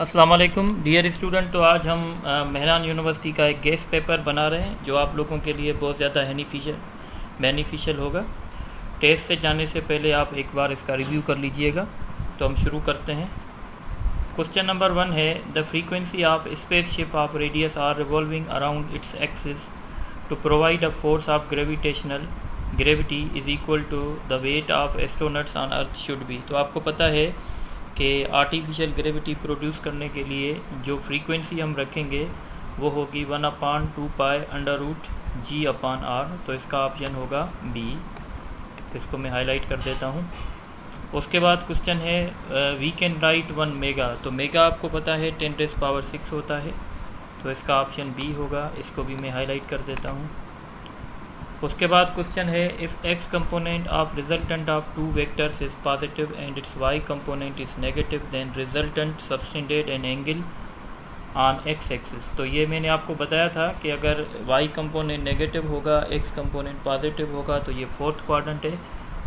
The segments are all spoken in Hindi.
अस्सलाम वालेकुम डियर स्टूडेंट। तो आज हम मेहरान यूनिवर्सिटी का एक गेस्ट पेपर बना रहे हैं जो आप लोगों के लिए बहुत ज़्यादा बेनिफिशियल होगा। टेस्ट से जाने से पहले आप एक बार इसका रिव्यू कर लीजिएगा। तो हम शुरू करते हैं। क्वेश्चन नंबर 1 है the frequency of spaceship of radius R revolving around its axis to provide a force of gravity is equal to the weight of astronauts on earth should be. तो आपको पता है कि आर्टिफिशियल ग्रेविटी प्रोड्यूस करने के लिए जो फ्रीक्वेंसी हम रखेंगे वो होगी 1/2π√g/r। तो इसका ऑप्शन होगा बी। इसको मैं हाईलाइट कर देता हूँ। उसके बाद क्वेश्चन है वी कैन राइट 1 मेगा। तो मेगा आपको पता है 10⁻6 होता है। तो इसका ऑप्शन बी होगा। इसको भी मैं हाईलाइट कर देता हूँ। उसके बाद क्वेश्चन है if x component of resultant of two vectors is positive and its y component is negative then resultant subtended an angle on x axis. तो ये मैंने आपको बताया था कि अगर y कंपोनेंट नेगेटिव होगा, x कंपोनेंट पॉजिटिव होगा तो ये फोर्थ क्वाड्रेंट है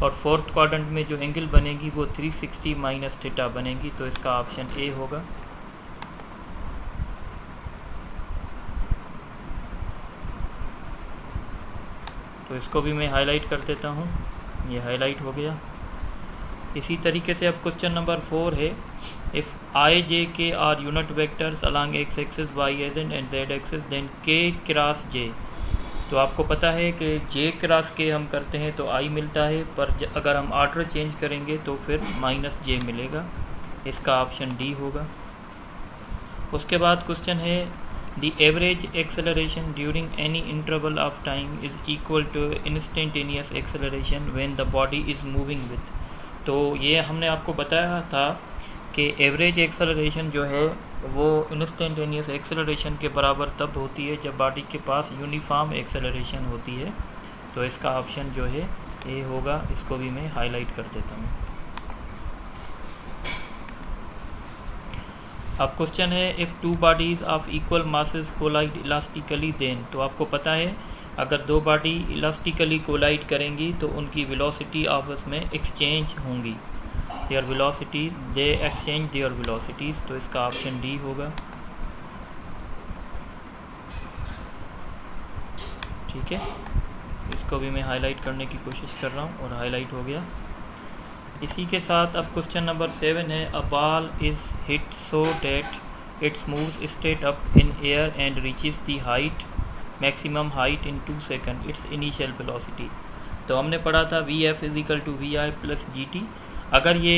और फोर्थ क्वाड्रेंट में जो एंगल बनेगी वो 360 माइनस थीटा बनेगी। तो इसका ऑप्शन ए होगा। तो इसको भी मैं हाईलाइट कर देता हूँ। ये हाईलाइट हो गया। इसी तरीके से अब क्वेश्चन नंबर 4 है if I J K are unit vectors along X axis Y and Z axis then K cross J. तो आपको पता है कि जे क्रॉस के हम करते हैं तो आई मिलता है, पर अगर हम ऑर्डर चेंज करेंगे तो फिर -j मिलेगा। इसका ऑप्शन डी होगा। उसके बाद क्वेश्चन है The average acceleration during any interval of time is equal to instantaneous acceleration when the body is moving with। तो ये हमने आपको बताया था कि एवरेज एक्सेलरेशन जो है वो इंस्टेंटेनियस एक्सेलरेशन के बराबर तब होती है जब बॉडी के पास यूनिफॉर्म एक्सेलरेशन होती है। तो इसका ऑप्शन जो है ए होगा। इसको भी मैं हाईलाइट कर देता हूँ। अब क्वेश्चन है if two bodies of equal masses collide elastically then. तो आपको पता है अगर दो बॉडी इलास्टिकली कोलाइड करेंगी तो उनकी वेलोसिटी आपस में एक्सचेंज होंगी। There velocity they exchange there velocities. तो इसका ऑप्शन डी होगा। ठीक है, इसको भी मैं हाईलाइट करने की कोशिश कर रहा हूँ और हाईलाइट हो गया। इसी के साथ अब क्वेश्चन नंबर 7 है a ball is hit so that it's moves straight up in air and reaches the height maximum height in 2 second it's initial velocity. तो हमने पढ़ा था Vf = Vi + Gt। अगर ये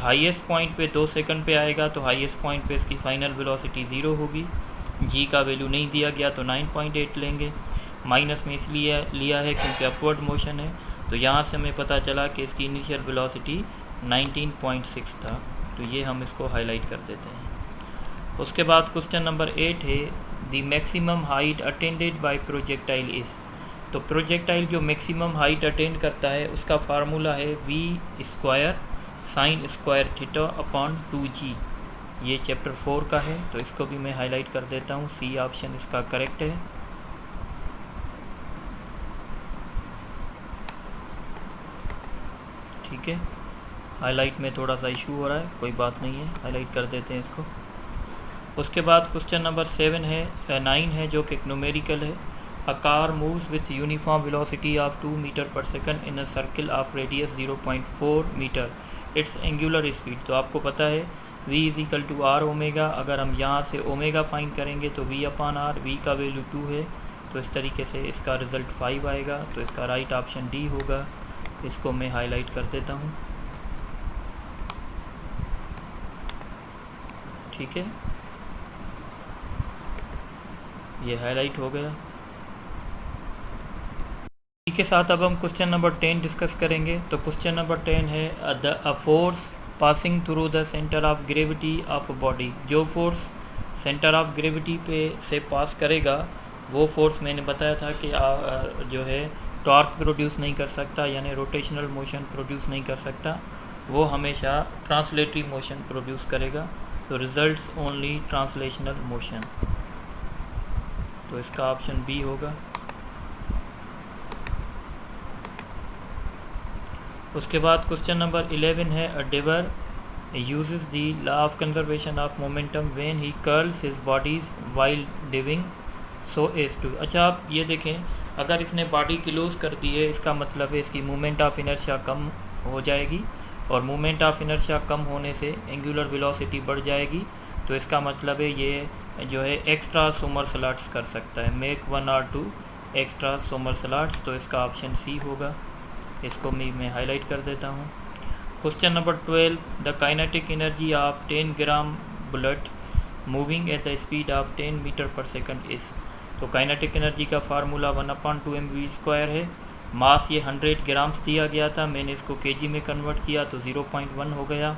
हाईएस्ट पॉइंट पे 2 सेकंड पे आएगा तो हाईएस्ट पॉइंट पे इसकी फाइनल वेलोसिटी 0 होगी। जी का वैल्यू नहीं दिया गया तो 9.8 लेंगे। माइनस में इसलिए लिया है क्योंकि अपवर्ड मोशन है। तो यहाँ से हमें पता चला कि इसकी इनिशियल वेलोसिटी 19.6 था। तो ये हम इसको हाईलाइट कर देते हैं। उसके बाद क्वेश्चन नंबर 8 है the maximum height attended by projectile is. तो प्रोजेक्टाइल जो मैक्सिमम हाइट अटेंड करता है उसका फार्मूला है v² sin² θ/2g। ये चैप्टर 4 का है। तो इसको भी मैं हाईलाइट कर देता हूँ। सी ऑप्शन इसका करेक्ट है। ठीक है, हाईलाइट में थोड़ा सा इशू हो रहा है, कोई बात नहीं है, हाईलाइट कर देते हैं इसको। उसके बाद क्वेश्चन नंबर 9 है जो कि न्यूमेरिकल है। A car moves with uniform velocity of 2 metre per second in a circle of radius 0.4 metre its angular speed. तो आपको पता है v = r⍵। अगर हम यहाँ से ओमेगा फाइंड करेंगे तो v/r, v का वैल्यू 2 है। तो इस तरीके से इसका रिज़ल्ट 5 आएगा। तो इसका राइट ऑप्शन डी होगा। इसको मैं हाईलाइट कर देता हूँ। ठीक है, ये हाईलाइट हो गया। इसी के साथ अब हम क्वेश्चन नंबर 10 डिस्कस करेंगे। तो क्वेश्चन नंबर 10 है a force passing through the centre of gravity of body. जो फोर्स सेंटर ऑफ ग्रेविटी पे से पास करेगा वो फोर्स मैंने बताया था कि जो है टॉर्क प्रोड्यूस नहीं कर सकता, यानी रोटेशनल मोशन प्रोड्यूस नहीं कर सकता। वो हमेशा ट्रांसलेटरी मोशन प्रोड्यूस करेगा। तो रिजल्ट्स ओनली ट्रांसलेशनल मोशन। तो इसका ऑप्शन बी होगा। उसके बाद क्वेश्चन नंबर 11 है अ uses the law of conservation of momentum when he curls his bodies while diving so as to। अच्छा आप ये देखें, अगर इसने बॉडी क्लोज कर दी है इसका मतलब है इसकी मूवमेंट ऑफ इनर्शिया कम हो जाएगी, और मूवमेंट ऑफ इनर्शिया कम होने से एंगुलर वेलोसिटी बढ़ जाएगी। तो इसका मतलब है ये जो है एक्स्ट्रा सोमरसलाट्स कर सकता है, मेक 1 or 2 एक्स्ट्रा सोमरसलाट्स। तो इसका ऑप्शन सी होगा। इसको मैं हाईलाइट कर देता हूँ। Question number 12, the kinetic energy of 10 gram bullet moving at the speed of 10 metre per second is. तो काइनेटिक एनर्जी का फार्मूला 1/2 mv² है। मास ये 100 ग्राम्स दिया गया था, मैंने इसको केजी में कन्वर्ट किया तो 0.1 हो गया,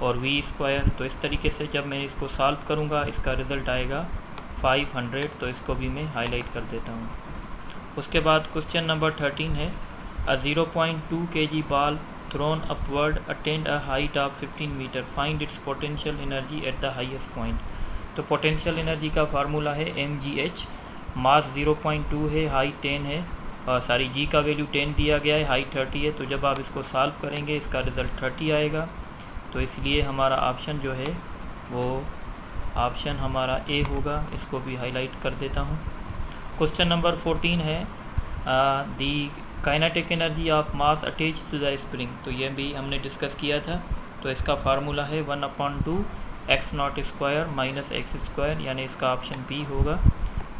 और v²। तो इस तरीके से जब मैं इसको सॉल्व करूँगा इसका रिज़ल्ट आएगा 500। तो इसको भी मैं हाईलाइट कर देता हूँ। उसके बाद क्वेश्चन नंबर 13 है, a 0.2 kg ball thrown upward attend a height of 15 metre, find its potential energy at the highest point. तो पोटेंशियल एनर्जी का फार्मूला है mgh। मास 0.2 है, हाइट 10 है, सॉरी जी का वैल्यू 10 दिया गया है, हाइट 30 है। तो जब आप इसको सॉल्व करेंगे इसका रिज़ल्ट 30 आएगा। तो इसलिए हमारा ऑप्शन जो है वो ऑप्शन हमारा ए होगा। इसको भी हाईलाइट कर देता हूँ। क्वेश्चन नंबर 14 है, the kinetic energy of mass attach to the spring. तो ये भी हमने डिस्कस किया था। तो इसका फार्मूला है 1/2 x0² - x², यानी इसका ऑप्शन बी होगा।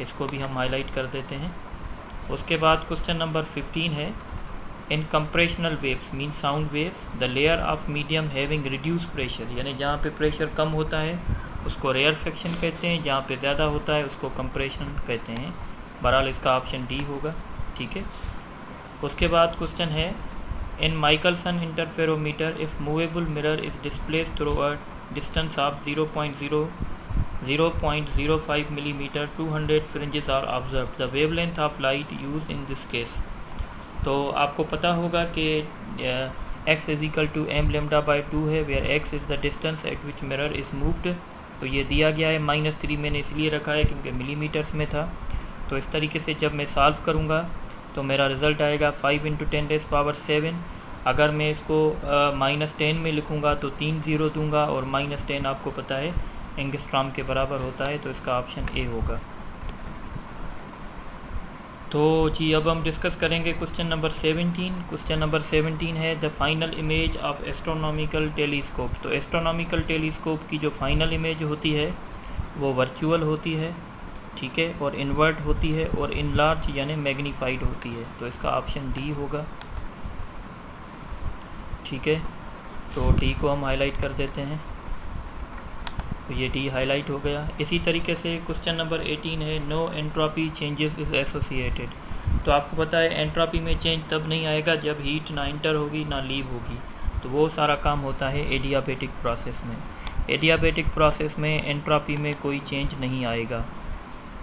इसको भी हम हाईलाइट कर देते हैं। उसके बाद क्वेश्चन नंबर 15 है, in compressional waves mean sound waves the layer of medium having reduce pressure, यानी जहाँ पे प्रेशर कम होता है उसको रेयरफेक्शन कहते हैं, जहाँ पे ज़्यादा होता है उसको कंप्रेशन कहते हैं। बहरहाल इसका ऑप्शन डी होगा। ठीक है। उसके बाद क्वेश्चन है, in Michelson interferometer if movable mirror is displaced through a distance of 0.05 millimetre 200 fringes are observe, the wavelength of light use in this case. तो आपको पता होगा कि x = m(λ/2) है, where x is the distance at which mirror is moved. तो ये दिया गया है -3, मैंने इसलिए रखा है क्योंकि मिलीमीटर्स में था। तो इस तरीके से जब मैं सॉल्व करूँगा तो मेरा रिज़ल्ट आएगा 5 × 10⁻7। अगर मैं इसको -10 में लिखूँगा तो 3 0 दूंगा, और -10 आपको पता है एंगस्ट्रॉम के बराबर होता है। तो इसका ऑप्शन ए होगा। तो जी अब हम डिस्कस करेंगे क्वेश्चन नंबर 17। क्वेश्चन नंबर 17 है, the final image of astronomical telescope. तो एस्ट्रोनॉमिकल टेलीस्कोप की जो फाइनल इमेज होती है वो वर्चुअल होती है, ठीक है, और इन्वर्ट होती है, और इनलार्ज यानी मैग्नीफाइड होती है। तो इसका ऑप्शन डी होगा। ठीक है। तो डी को हम हाईलाइट कर देते हैं। तो ये डी हाईलाइट हो गया। इसी तरीके से क्वेश्चन नंबर 18 है, no entropy changes is associated. तो आपको पता है एंट्रोपी में चेंज तब नहीं आएगा जब हीट ना इंटर होगी ना लीव होगी। तो वो सारा काम होता है एडियाबेटिक प्रोसेस में। एडियाबेटिक प्रोसेस में एंट्रोपी में कोई चेंज नहीं आएगा।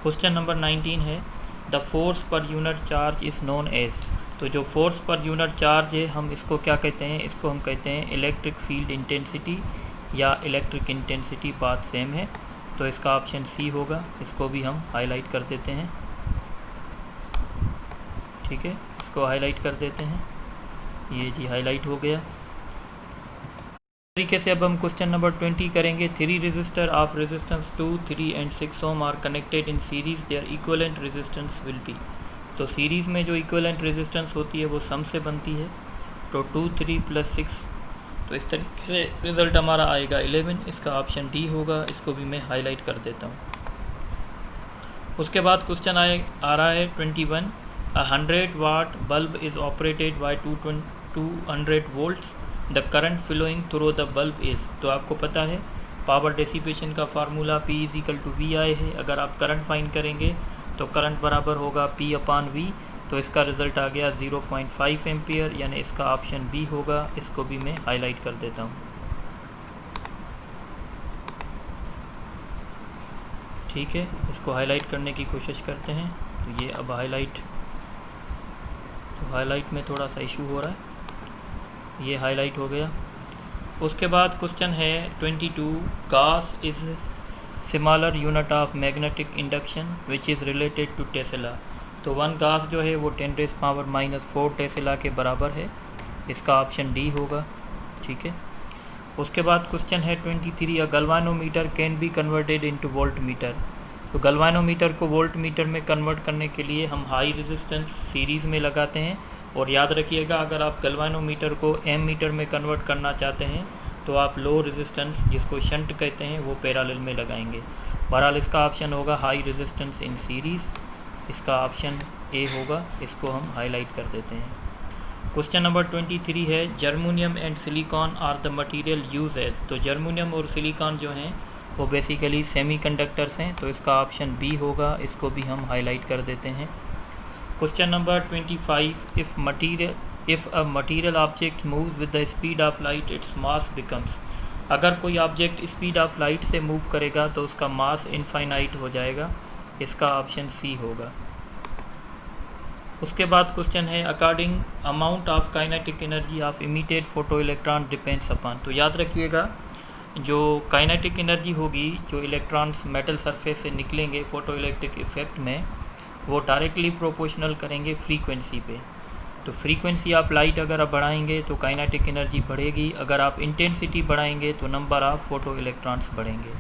क्वेश्चन नंबर 19 है, the force per unit charge is known as. तो जो फोर्स पर यूनिट चार्ज है हम इसको क्या कहते हैं? इसको हम कहते हैं इलेक्ट्रिक फील्ड इंटेंसिटी या इलेक्ट्रिक इंटेंसिटी, बात सेम है। तो इसका ऑप्शन सी होगा। इसको भी हम हाईलाइट कर देते हैं। ठीक है, इसको हाईलाइट कर देते हैं। ये जी हाईलाइट हो गया। तरीके से अब हम क्वेश्चन नंबर 20 करेंगे। 3 resistor of resistance 2, 3 and 6 ohm are connected in series, their equivalent resistance will be. तो सीरीज़ में जो इक्विवेलेंट रेजिस्टेंस होती है वो सम से बनती है। तो 2, 3 + 6, तो इस तरीके से रिज़ल्ट हमारा आएगा 11। इसका ऑप्शन डी होगा। इसको भी मैं हाईलाइट कर देता हूँ। उसके बाद क्वेश्चन आ रहा है 21, a 100 watt bulb is operated by 200 volts, the current flowing through the bulb is. तो आपको पता है पावर डेसिपेशन का फार्मूला P = VI है। अगर आप करंट फाइंड करेंगे तो करंट बराबर होगा P/V। तो इसका रिज़ल्ट आ गया 0.5 एम्पियर, यानी इसका ऑप्शन बी होगा। इसको भी मैं हाईलाइट कर देता हूँ। ठीक है, इसको हाईलाइट करने की कोशिश करते हैं। तो ये अब हाईलाइट में थोड़ा सा इशू हो रहा है। ये हाईलाइट हो गया। उसके बाद क्वेश्चन है 22, gauss is smaller unit of magnetic induction which is related to tesla. तो 1 गास जो है वो 10⁻⁻⁴ टेस्ला के बराबर है। इसका ऑप्शन डी होगा। ठीक है। उसके बाद क्वेश्चन है 23, a galvanometer can be converted into voltmeter. तो गल्वानोमीटर को वोल्ट मीटर में कन्वर्ट करने के लिए हम हाई रेजिस्टेंस सीरीज़ में लगाते हैं। और याद रखिएगा, अगर आप गल्वानोमीटर को एम मीटर में कन्वर्ट करना चाहते हैं तो आप लो रेजिस्टेंस, जिसको शंट कहते हैं, वो पैरेलल में लगाएंगे। बहरहाल इसका ऑप्शन होगा हाई रेजिस्टेंस इन सीरीज़, इसका ऑप्शन ए होगा। इसको हम हाईलाइट कर देते हैं। क्वेश्चन नंबर 23 है, germanium and silicon are the material use as. तो जर्मेनियम और सिलिकॉन जो हैं वो बेसिकली सेमीकंडक्टर्स हैं, तो इसका ऑप्शन बी होगा। इसको भी हम हाईलाइट कर देते हैं। Question number 25, if a material object move with the speed of light its mass becomes. अगर कोई ऑब्जेक्ट स्पीड ऑफ लाइट से मूव करेगा तो उसका मास इनफाइनाइट हो जाएगा। इसका ऑप्शन सी होगा। उसके बाद क्वेश्चन है, according amount of kinetic energy of emitted photo electron depends upon. तो याद रखिएगा, जो काइनेटिक एनर्जी होगी, जो इलेक्ट्रॉन्स मेटल सरफेस से निकलेंगे फोटो इलेक्ट्रिक इफेक्ट में, वो डायरेक्टली प्रोपोर्शनल करेंगे फ्रीक्वेंसी पे। तो फ्रीक्वेंसी ऑफ लाइट अगर आप बढ़ाएंगे तो काइनेटिक एनर्जी बढ़ेगी, अगर आप इंटेंसिटी बढ़ाएंगे तो नंबर ऑफ फोटो इलेक्ट्रॉन्स बढ़ेंगे।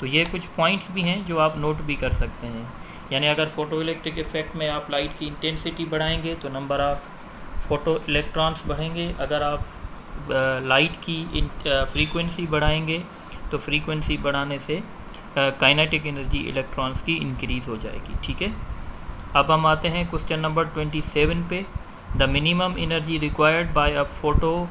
तो ये कुछ पॉइंट्स भी हैं जो आप नोट भी कर सकते हैं। यानी अगर फोटो इलेक्ट्रिक इफेक्ट में आप लाइट की इंटेंसिटी बढ़ाएंगे तो नंबर ऑफ फोटो इलेक्ट्रॉन्स बढ़ेंगे, अगर आप लाइट की फ्रीक्वेंसी बढ़ाएंगे तो फ्रीक्वेंसी बढ़ाने से काइनेटिक एनर्जी इलेक्ट्रॉन्स की इंक्रीज़ हो जाएगी। ठीक है, अब हम आते हैं क्वेश्चन नंबर 27 पे। The minimum energy required by a photo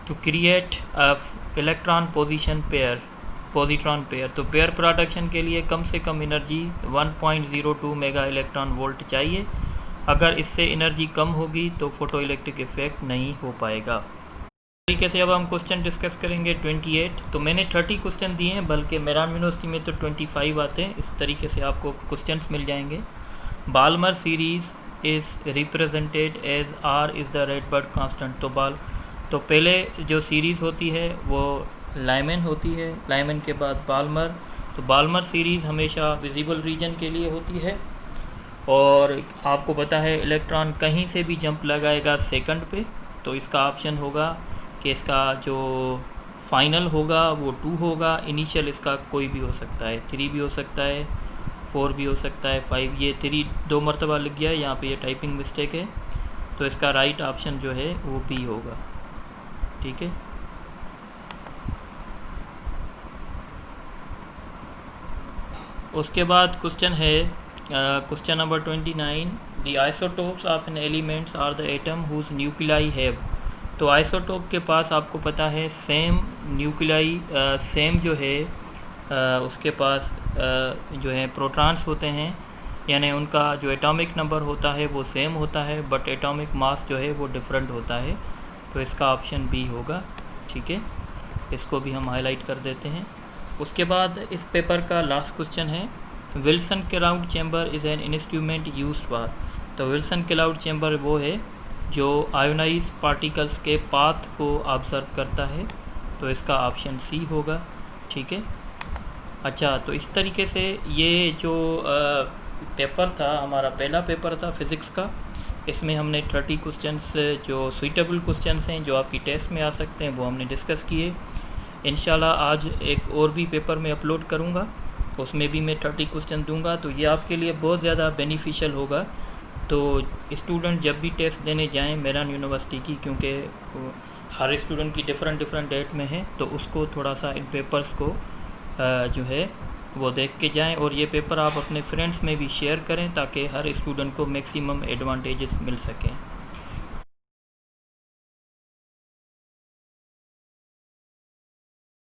to create a electron positron pair. तो पेयर प्रोडक्शन के लिए कम से कम एनर्जी 1.02 मेगा इलेक्ट्रॉन वोल्ट चाहिए। अगर इससे एनर्जी कम होगी तो फोटो इलेक्ट्रिक इफेक्ट नहीं हो पाएगा। तरीके से अब हम क्वेश्चन डिस्कस करेंगे 28। तो मैंने 30 क्वेश्चन दिए हैं, बल्कि मेरान यूनिवर्सिटी में तो 25 आते हैं। इस तरीके से आपको क्वेश्चंस मिल जाएंगे। Balmer series is represented as R is the Rydberg constant. तो पहले जो सीरीज़ होती है वो लाइमन होती है, लाइमन के बाद बाल्मर। तो बाल्मर सीरीज़ हमेशा विजिबल रीजन के लिए होती है, और आपको पता है इलेक्ट्रॉन कहीं से भी जंप लगाएगा सेकंड पे। तो इसका ऑप्शन होगा कि इसका जो फाइनल होगा वो 2 होगा। इनिशियल इसका कोई भी हो सकता है, 3 भी हो सकता है, 4 भी हो सकता है, 5। ये 3 2 मरतबा लिख गया है यहाँ पे, ये टाइपिंग मिस्टेक है। तो इसका राइट ऑप्शन जो है वो बी होगा। ठीक है, उसके बाद क्वेश्चन है question number 29, the isotopes of an elements are the atom whose nuclei have. तो आइसोटोप के पास आपको पता है सेम न्यूक्लियाई, सेम जो है उसके पास जो है प्रोटॉन्स होते हैं, यानी उनका जो एटॉमिक नंबर होता है वो सेम होता है, बट एटॉमिक मास जो है वो डिफरेंट होता है। तो इसका ऑप्शन बी होगा। ठीक है, इसको भी हम हाईलाइट कर देते हैं। उसके बाद इस पेपर का लास्ट क्वेश्चन है, Wilson cloud chamber is an instrument used for. तो विल्सन क्लाउड चैम्बर वो है जो आयोनाइज पार्टिकल्स के पाथ को ऑब्ज़र्व करता है। तो इसका ऑप्शन सी होगा। ठीक है, अच्छा, तो इस तरीके से ये जो पेपर था, हमारा पहला पेपर था फिज़िक्स का, इसमें हमने 30 क्वेश्चंस जो सुइटेबल क्वेश्चंस हैं जो आपकी टेस्ट में आ सकते हैं वो हमने डिस्कस किए। इंशाल्लाह आज एक और भी पेपर में अपलोड करूँगा, उसमें भी मैं 30 क्वेश्चन दूंगा। तो ये आपके लिए बहुत ज़्यादा बेनिफिशियल होगा। तो स्टूडेंट जब भी टेस्ट देने जाएं मेरान यूनिवर्सिटी की, क्योंकि हर स्टूडेंट की डिफरेंट डेट में है, तो उसको थोड़ा सा इन पेपर्स को जो है वो देख के जाएं, और ये पेपर आप अपने फ्रेंड्स में भी शेयर करें ताकि हर स्टूडेंट को मैक्सिमम एडवांटेजेस मिल सकें।